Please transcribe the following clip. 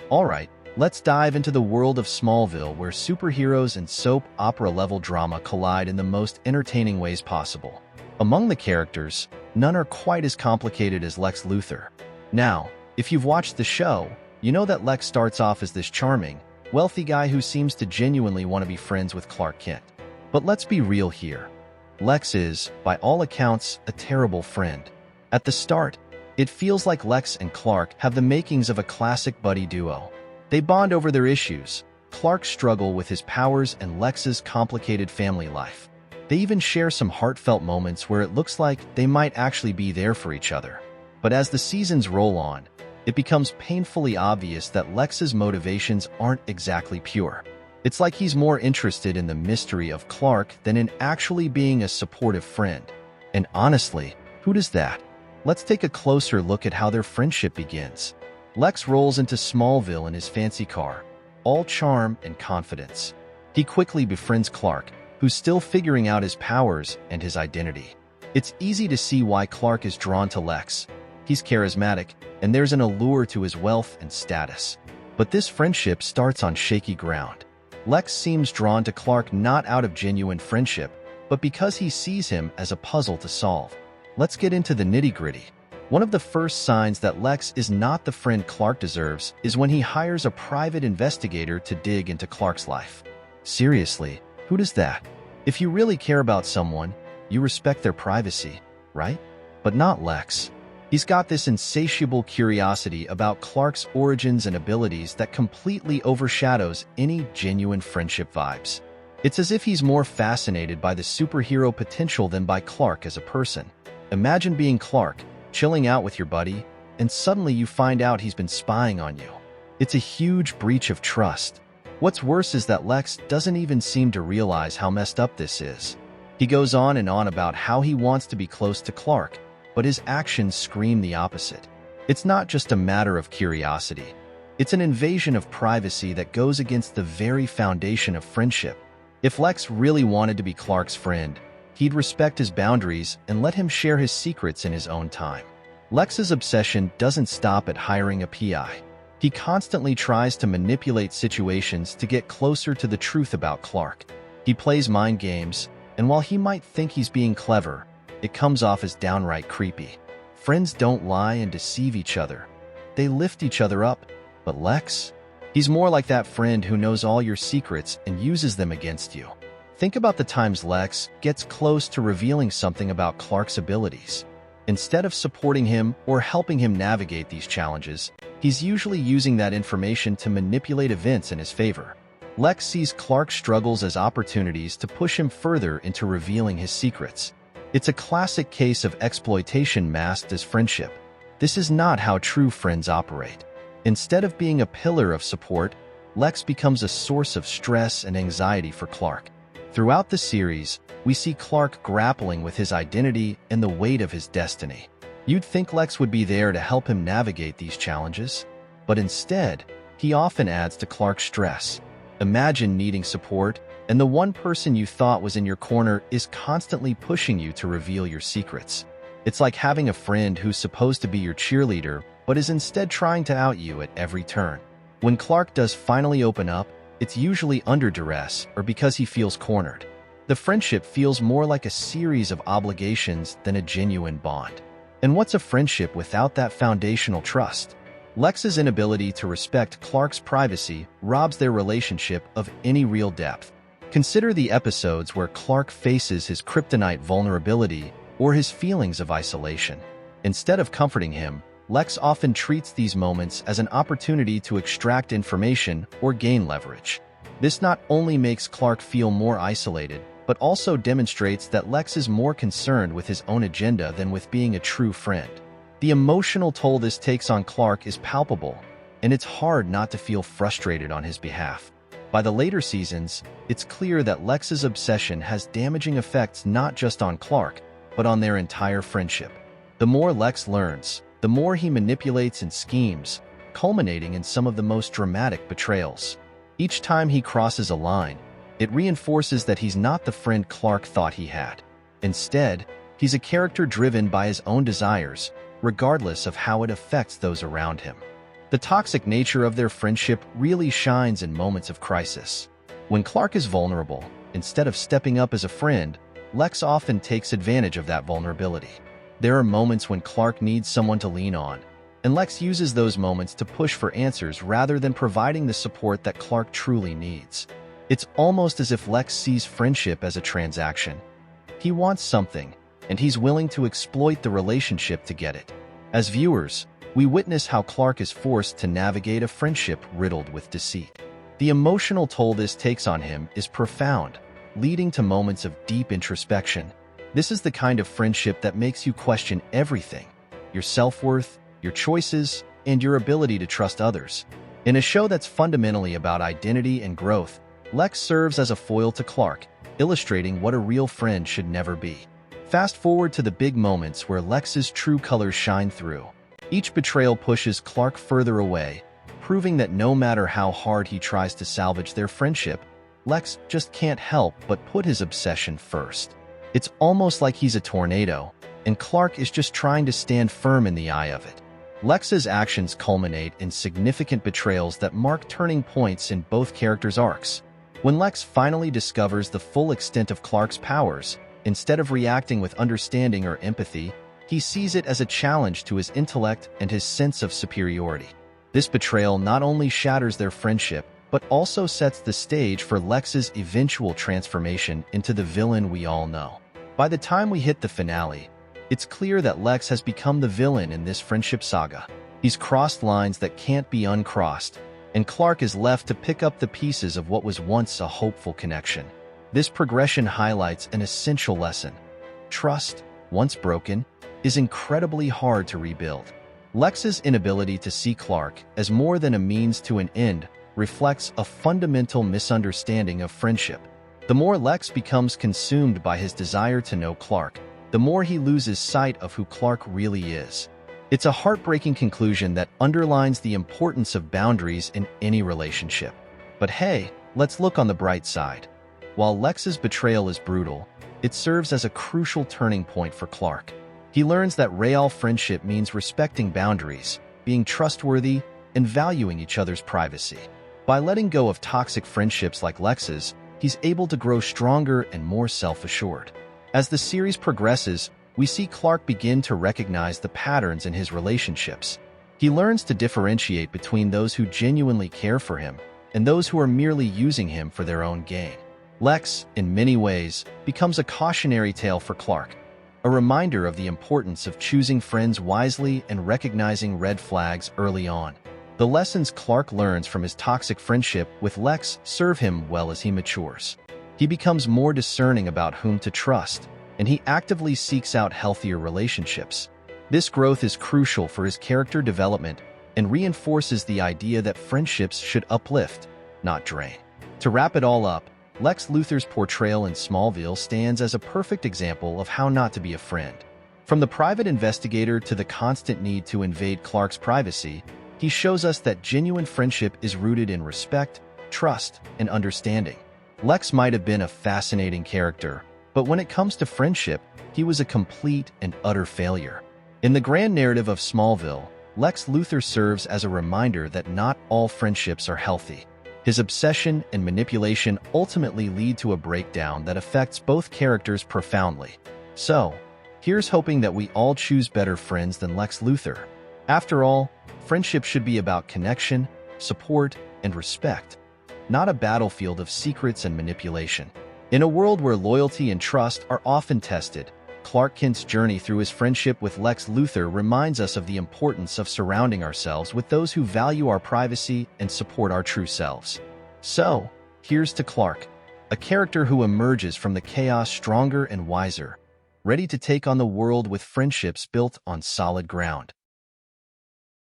Alright, let's dive into the world of Smallville, where superheroes and soap opera-level drama collide in the most entertaining ways possible. Among the characters, none are quite as complicated as Lex Luthor. Now, if you've watched the show, you know that Lex starts off as this charming, wealthy guy who seems to genuinely want to be friends with Clark Kent. But let's be real here. Lex is, by all accounts, a terrible friend. At the start, it feels like Lex and Clark have the makings of a classic buddy duo. They bond over their issues, Clark's struggle with his powers and Lex's complicated family life. They even share some heartfelt moments where it looks like they might actually be there for each other. But as the seasons roll on, it becomes painfully obvious that Lex's motivations aren't exactly pure. It's like he's more interested in the mystery of Clark than in actually being a supportive friend. And honestly, who does that? Let's take a closer look at how their friendship begins. Lex rolls into Smallville in his fancy car, all charm and confidence. He quickly befriends Clark, who's still figuring out his powers and his identity. It's easy to see why Clark is drawn to Lex. He's charismatic, and there's an allure to his wealth and status. But this friendship starts on shaky ground. Lex seems drawn to Clark not out of genuine friendship, but because he sees him as a puzzle to solve. Let's get into the nitty-gritty. One of the first signs that Lex is not the friend Clark deserves is when he hires a private investigator to dig into Clark's life. Seriously, who does that? If you really care about someone, you respect their privacy, right? But not Lex. He's got this insatiable curiosity about Clark's origins and abilities that completely overshadows any genuine friendship vibes. It's as if he's more fascinated by the superhero potential than by Clark as a person. Imagine being Clark, chilling out with your buddy, and suddenly you find out he's been spying on you. It's a huge breach of trust. What's worse is that Lex doesn't even seem to realize how messed up this is. He goes on and on about how he wants to be close to Clark, but his actions scream the opposite. It's not just a matter of curiosity. It's an invasion of privacy that goes against the very foundation of friendship. If Lex really wanted to be Clark's friend, he'd respect his boundaries and let him share his secrets in his own time. Lex's obsession doesn't stop at hiring a PI. He constantly tries to manipulate situations to get closer to the truth about Clark. He plays mind games, and while he might think he's being clever, it comes off as downright creepy. Friends don't lie and deceive each other. They lift each other up. But Lex? He's more like that friend who knows all your secrets and uses them against you. Think about the times Lex gets close to revealing something about Clark's abilities. Instead of supporting him or helping him navigate these challenges, he's usually using that information to manipulate events in his favor. Lex sees Clark's struggles as opportunities to push him further into revealing his secrets. It's a classic case of exploitation masked as friendship. This is not how true friends operate. Instead of being a pillar of support, Lex becomes a source of stress and anxiety for Clark. Throughout the series, we see Clark grappling with his identity and the weight of his destiny. You'd think Lex would be there to help him navigate these challenges, but instead, he often adds to Clark's stress. Imagine needing support, and the one person you thought was in your corner is constantly pushing you to reveal your secrets. It's like having a friend who's supposed to be your cheerleader, but is instead trying to out you at every turn. When Clark does finally open up, it's usually under duress or because he feels cornered. The friendship feels more like a series of obligations than a genuine bond. And what's a friendship without that foundational trust? Lex's inability to respect Clark's privacy robs their relationship of any real depth. Consider the episodes where Clark faces his kryptonite vulnerability or his feelings of isolation. Instead of comforting him, Lex often treats these moments as an opportunity to extract information or gain leverage. This not only makes Clark feel more isolated, but also demonstrates that Lex is more concerned with his own agenda than with being a true friend. The emotional toll this takes on Clark is palpable, and it's hard not to feel frustrated on his behalf. By the later seasons, it's clear that Lex's obsession has damaging effects not just on Clark, but on their entire friendship. The more Lex learns, the more he manipulates and schemes, culminating in some of the most dramatic betrayals. Each time he crosses a line, it reinforces that he's not the friend Clark thought he had. Instead, he's a character driven by his own desires, regardless of how it affects those around him. The toxic nature of their friendship really shines in moments of crisis. When Clark is vulnerable, instead of stepping up as a friend, Lex often takes advantage of that vulnerability. There are moments when Clark needs someone to lean on, and Lex uses those moments to push for answers rather than providing the support that Clark truly needs. It's almost as if Lex sees friendship as a transaction. He wants something, and he's willing to exploit the relationship to get it. As viewers, we witness how Clark is forced to navigate a friendship riddled with deceit. The emotional toll this takes on him is profound, leading to moments of deep introspection. This is the kind of friendship that makes you question everything: your self-worth, your choices, and your ability to trust others. In a show that's fundamentally about identity and growth, Lex serves as a foil to Clark, illustrating what a real friend should never be. Fast forward to the big moments where Lex's true colors shine through. Each betrayal pushes Clark further away, proving that no matter how hard he tries to salvage their friendship, Lex just can't help but put his obsession first. It's almost like he's a tornado, and Clark is just trying to stand firm in the eye of it. Lex's actions culminate in significant betrayals that mark turning points in both characters' arcs. When Lex finally discovers the full extent of Clark's powers, instead of reacting with understanding or empathy, he sees it as a challenge to his intellect and his sense of superiority. This betrayal not only shatters their friendship, but also sets the stage for Lex's eventual transformation into the villain we all know. By the time we hit the finale, it's clear that Lex has become the villain in this friendship saga. He's crossed lines that can't be uncrossed, and Clark is left to pick up the pieces of what was once a hopeful connection. This progression highlights an essential lesson. Trust, once broken, is incredibly hard to rebuild. Lex's inability to see Clark as more than a means to an end reflects a fundamental misunderstanding of friendship. The more Lex becomes consumed by his desire to know Clark, the more he loses sight of who Clark really is. It's a heartbreaking conclusion that underlines the importance of boundaries in any relationship. But hey, let's look on the bright side. While Lex's betrayal is brutal, it serves as a crucial turning point for Clark. He learns that real friendship means respecting boundaries, being trustworthy, and valuing each other's privacy. By letting go of toxic friendships like Lex's, he's able to grow stronger and more self-assured. As the series progresses, we see Clark begin to recognize the patterns in his relationships. He learns to differentiate between those who genuinely care for him and those who are merely using him for their own gain. Lex, in many ways, becomes a cautionary tale for Clark, a reminder of the importance of choosing friends wisely and recognizing red flags early on. The lessons Clark learns from his toxic friendship with Lex serve him well as he matures. He becomes more discerning about whom to trust, and he actively seeks out healthier relationships. This growth is crucial for his character development and reinforces the idea that friendships should uplift, not drain. To wrap it all up, Lex Luthor's portrayal in Smallville stands as a perfect example of how not to be a friend. From the private investigator to the constant need to invade Clark's privacy, he shows us that genuine friendship is rooted in respect, trust, and understanding. Lex might have been a fascinating character, but when it comes to friendship, he was a complete and utter failure. In the grand narrative of Smallville, Lex Luthor serves as a reminder that not all friendships are healthy. His obsession and manipulation ultimately lead to a breakdown that affects both characters profoundly. So, here's hoping that we all choose better friends than Lex Luthor. After all, friendship should be about connection, support, and respect, not a battlefield of secrets and manipulation. In a world where loyalty and trust are often tested, Clark Kent's journey through his friendship with Lex Luthor reminds us of the importance of surrounding ourselves with those who value our privacy and support our true selves. So, here's to Clark, a character who emerges from the chaos stronger and wiser, ready to take on the world with friendships built on solid ground.